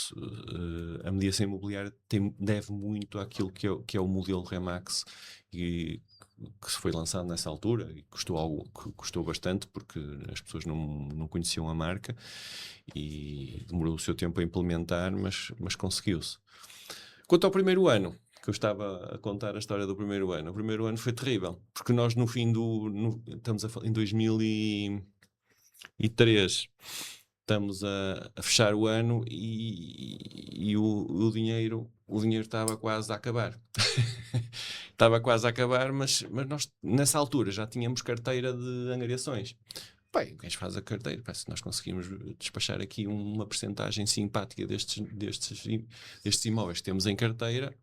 a mediação imobiliária deve muito àquilo que é o modelo Remax, e que se foi lançado nessa altura, e custou bastante, porque as pessoas não conheciam a marca, e demorou o seu tempo a implementar, mas conseguiu-se. Quanto ao primeiro ano, que eu estava a contar a história do primeiro ano. O primeiro ano foi terrível, porque nós estamos em 2003, estamos a fechar o ano, e o dinheiro o dinheiro estava quase a acabar. Estava quase a acabar, mas nós nessa altura já tínhamos carteira de angariações. Bem, o gajo faz a carteira, pá, se nós conseguimos despachar aqui uma percentagem simpática destes imóveis que temos em carteira,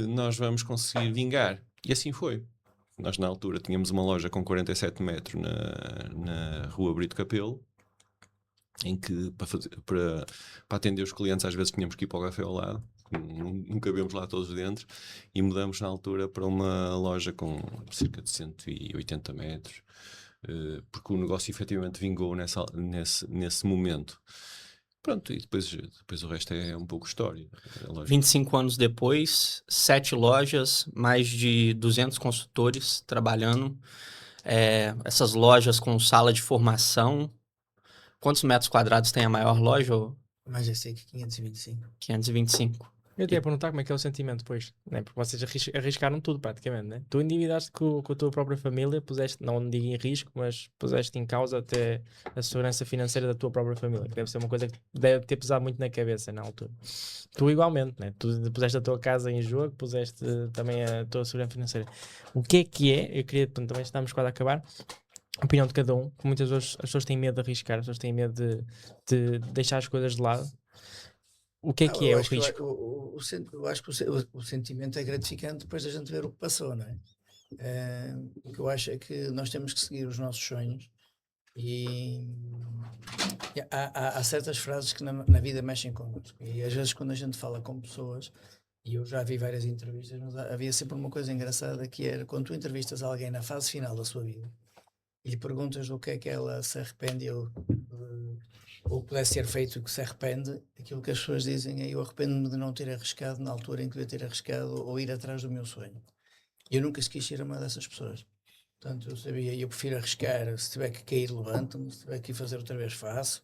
nós vamos conseguir vingar. E assim foi. Nós na altura tínhamos uma loja com 47 metros na Rua Brito Capelo, em que para atender os clientes às vezes tínhamos que ir para o café ao lado, nunca vemos lá todos dentro, e mudamos na altura para uma loja com cerca de 180 metros, porque o negócio efetivamente vingou nesse momento. Pronto, e depois o resto é um pouco história. 25 anos depois, 7 lojas, mais de 200 consultores trabalhando. Essas lojas com sala de formação. Quantos metros quadrados tem a maior loja? Mas eu sei que 525. 525. Eu te ia perguntar como é que é o sentimento depois, né? Porque vocês arriscaram tudo praticamente, né? Tu endividaste com a tua própria família, puseste, não digo em risco, mas puseste em causa até a segurança financeira da tua própria família, que deve ser uma coisa que deve ter pesado muito na cabeça na altura. Tu igualmente, né? Tu puseste a tua casa em jogo, puseste também a tua segurança financeira. O que é? Eu queria, também estamos quase a acabar, a opinião de cada um, que muitas vezes as pessoas têm medo de arriscar, as pessoas têm medo de deixar as coisas de lado. O que é o risco? Eu acho que o sentimento é gratificante depois da gente ver o que passou, não é? O que eu acho é que nós temos que seguir os nossos sonhos e há certas frases que na vida mexem connosco. E às vezes quando a gente fala com pessoas, e eu já vi várias entrevistas, mas havia sempre uma coisa engraçada que era quando tu entrevistas alguém na fase final da sua vida e lhe perguntas do que é que ela se arrepende ou pudesse ser feito que se arrepende, aquilo que as pessoas dizem é: eu arrependo-me de não ter arriscado na altura em que devia ter arriscado ou ir atrás do meu sonho. Eu nunca se quis ser uma dessas pessoas. Portanto, eu prefiro arriscar. Se tiver que cair, levanto-me. Se tiver que ir fazer outra vez, faço.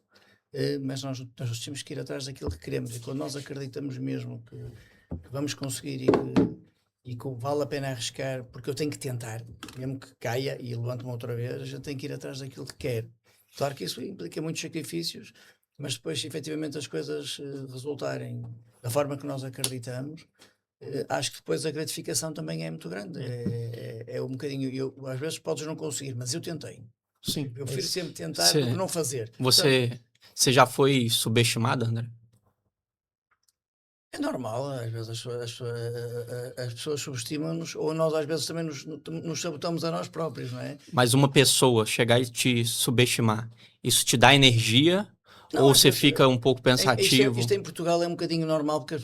Mas nós temos que ir atrás daquilo que queremos. E quando nós acreditamos mesmo que vamos conseguir e que vale a pena arriscar, porque eu tenho que tentar, mesmo que caia e levanto-me outra vez, a gente tem que ir atrás daquilo que quer. Claro que isso implica muitos sacrifícios, mas depois, se efetivamente as coisas resultarem da forma que nós acreditamos, acho que depois a gratificação também é muito grande. É um bocadinho, às vezes podes não conseguir, mas eu tentei. Sim. Eu prefiro sempre tentar do que não fazer. Você já foi subestimado, André? É normal, às vezes as pessoas subestimam-nos, ou nós às vezes também nos sabotamos a nós próprios, não é? Mas uma pessoa chegar e te subestimar, isso te dá energia? Não, ou você fica um pouco pensativo? Isto em Portugal é um bocadinho normal, porque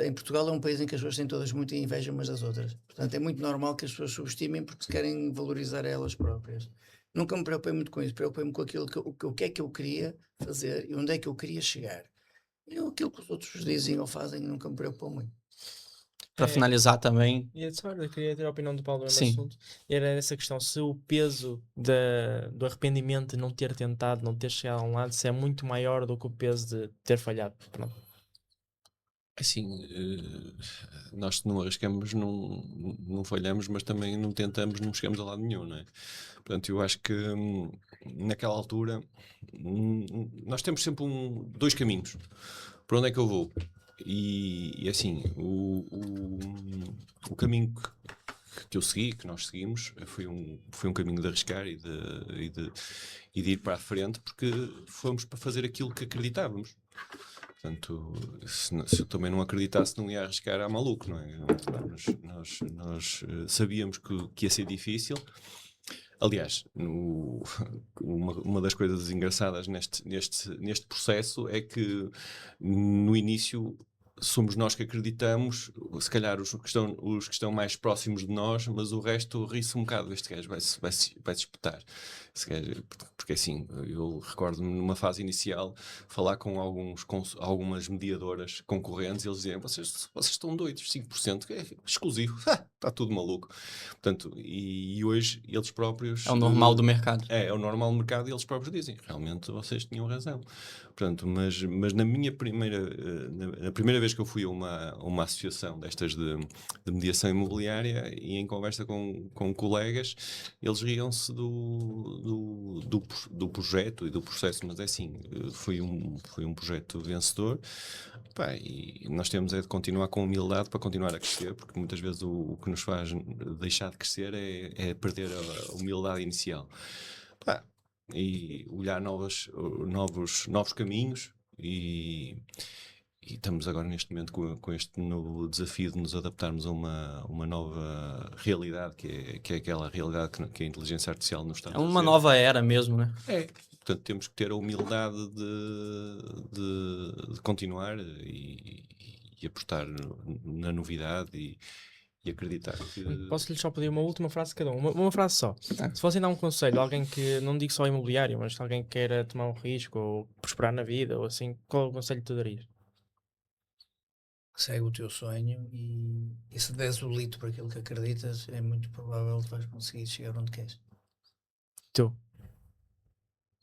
em Portugal é um país em que as pessoas têm todas muita inveja umas das outras. Portanto, é muito normal que as pessoas subestimem porque se querem valorizar elas próprias. Nunca me preocupei muito com isso, preocupei-me com aquilo o que é que eu queria fazer e onde é que eu queria chegar. E aquilo que os outros dizem ou fazem nunca me preocupou muito. Para finalizar também... Eu queria ter a opinião do Paulo no Sim. assunto. Era essa questão, se o peso do arrependimento de não ter tentado, não ter chegado a um lado, se é muito maior do que o peso de ter falhado. Pronto. Assim, nós não arriscamos, não falhamos, mas também não tentamos, não chegamos a lado nenhum, não é? Portanto, eu acho que naquela altura nós temos sempre dois caminhos. Para onde é que eu vou? E assim, o caminho que eu segui, que nós seguimos, foi um caminho de arriscar e de ir para a frente, porque fomos para fazer aquilo que acreditávamos. Portanto, se eu também não acreditasse, não ia arriscar a maluco, não é? Nós sabíamos que ia ser difícil. Aliás, uma das coisas engraçadas neste processo é que no início somos nós que acreditamos, se calhar os que estão mais próximos de nós, mas o resto ri-se um bocado. Este gajo vai se espetar. Porque assim, eu recordo-me numa fase inicial falar com algumas mediadoras concorrentes e eles diziam: vocês estão doidos, 5% é exclusivo. está tudo maluco. Portanto, e hoje eles próprios... É o normal do mercado. É o normal do mercado e eles próprios dizem, realmente vocês tinham razão. Portanto, mas na minha na primeira vez que eu fui a uma associação destas de mediação imobiliária e em conversa com colegas, eles riam-se do projeto e do processo, mas é assim, foi um projeto vencedor. Pá, e nós temos é de continuar com humildade para continuar a crescer, porque muitas vezes o que nos faz deixar de crescer é perder a humildade inicial. Pá, e olhar novos caminhos e estamos agora neste momento com este novo desafio de nos adaptarmos a uma nova realidade, que é aquela realidade que a inteligência artificial nos está a É uma trazer. nova era mesmo, né? Portanto, temos que ter a humildade de continuar e apostar na novidade e acreditar que... Posso-lhe só pedir uma última frase cada um? Uma frase só. Se fossem dar um conselho a alguém que, não digo só imobiliário, mas se alguém que queira tomar um risco ou prosperar na vida ou assim, qual é o conselho que tu darias? Segue o teu sonho e se des o lito por aquilo que acreditas, é muito provável que vais conseguir chegar onde queres. Tu?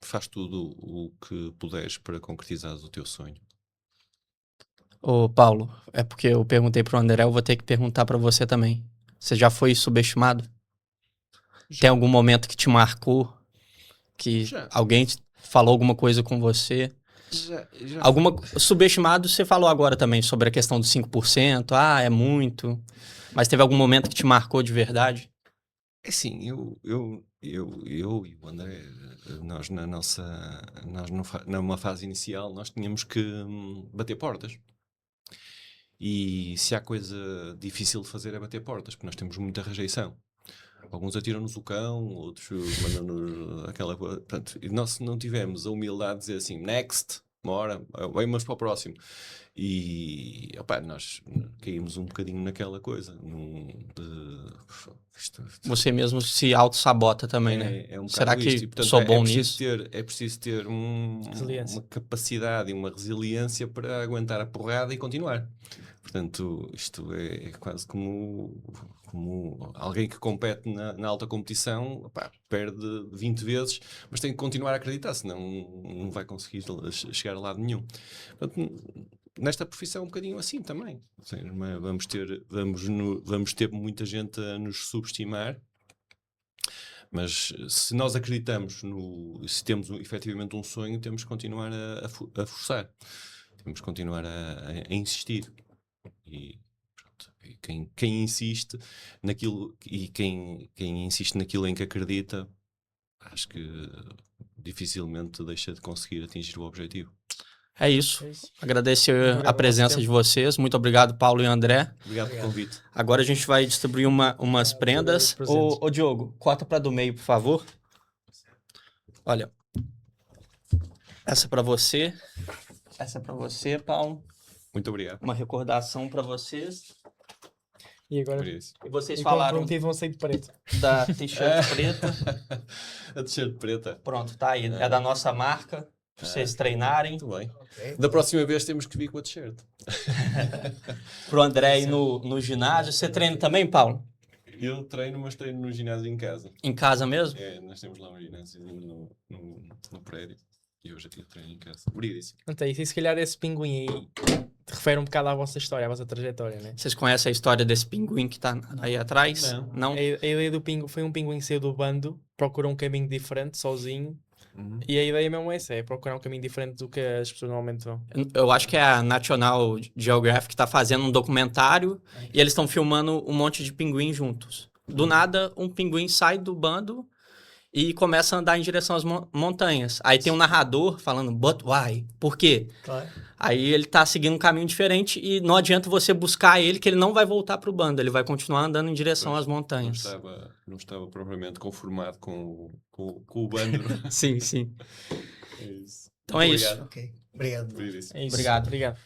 Faz tudo o que puderes para concretizares o teu sonho. Ô, Paulo, é porque eu perguntei pro André, eu vou ter que perguntar pra você também. Você já foi subestimado? Tem algum momento que te marcou? Que Já. alguém falou alguma coisa com você? Já Subestimado, você falou agora também sobre a questão dos 5%. Ah, é muito. Mas teve algum momento que te marcou de verdade? É assim, eu e o André, nós numa fase inicial, nós tínhamos que bater portas. E se há coisa difícil de fazer é bater portas, porque nós temos muita rejeição. Alguns atiram-nos o cão, outros mandam-nos aquela coisa. Portanto, e nós não tivemos a humildade de dizer assim, next, uma hora, vamos para o próximo. E opá, nós caímos um bocadinho naquela coisa. Você mesmo se auto-sabota também, né? É um bocado Será que isto. E, portanto, sou bom preciso nisso? é preciso ter Resiliência. uma capacidade e uma resiliência para aguentar a porrada e continuar. Portanto, isto é quase como alguém que compete na alta competição, opá, perde 20 vezes, mas tem que continuar a acreditar, senão não vai conseguir chegar a lado nenhum. Portanto, nesta profissão é um bocadinho assim também. Ou seja, vamos ter muita gente a nos subestimar, mas se nós acreditamos se temos efetivamente um sonho, temos que continuar a forçar. Temos que continuar a insistir. E pronto, quem insiste naquilo e quem insiste naquilo em que acredita, acho que dificilmente deixa de conseguir atingir o objetivo. É isso. É isso. Agradecer Obrigado a pelo presença vosso de vocês. Muito obrigado, Paulo e André. Obrigado pelo convite. Agora a gente vai distribuir umas prendas. presentes. Ô, Diogo, corta para do meio, por favor. Olha. Essa para você. Essa para você, Paulo. Muito obrigado. Uma recordação para vocês. E agora? Por isso. E vocês E falaram como tive um aceito preto. da t-shirt preta. A t-shirt preta. Pronto, tá aí. É da nossa marca. Pra vocês treinarem. Muito bem. Ok? Da próxima vez temos que vir com a t-shirt. Pro André ir no ginásio. Você treina também, Paulo? Eu treino, mas treino no ginásio em casa. Em casa mesmo? Nós temos lá um ginásio no prédio. E eu já tive treino em casa. Obrigadíssimo. Então, e se calhar esse pinguim aí te refere um bocado à vossa história, à vossa trajetória, né? Vocês conhecem a história desse pinguim que tá aí atrás? Não? A ideia do pinguim foi um pinguim sair do bando, procurou um caminho diferente, sozinho. E a ideia mesmo é essa, é procurar um caminho diferente do que as pessoas normalmente vão. Eu acho que é a National Geographic que tá fazendo um documentário e eles estão filmando um monte de pinguim juntos. Do nada, um pinguim sai do bando e começa a andar em direção às montanhas. Aí tem um narrador falando, but why? Por quê? Claro. Aí ele tá seguindo um caminho diferente e não adianta você buscar ele, que ele não vai voltar pro bando, ele vai continuar andando em direção às montanhas. Não estava propriamente conformado com o bando. Sim, sim. É isso. Então é isso. Obrigado. Ok. Obrigado. Obrigadíssimo. É isso. Obrigado. Obrigado.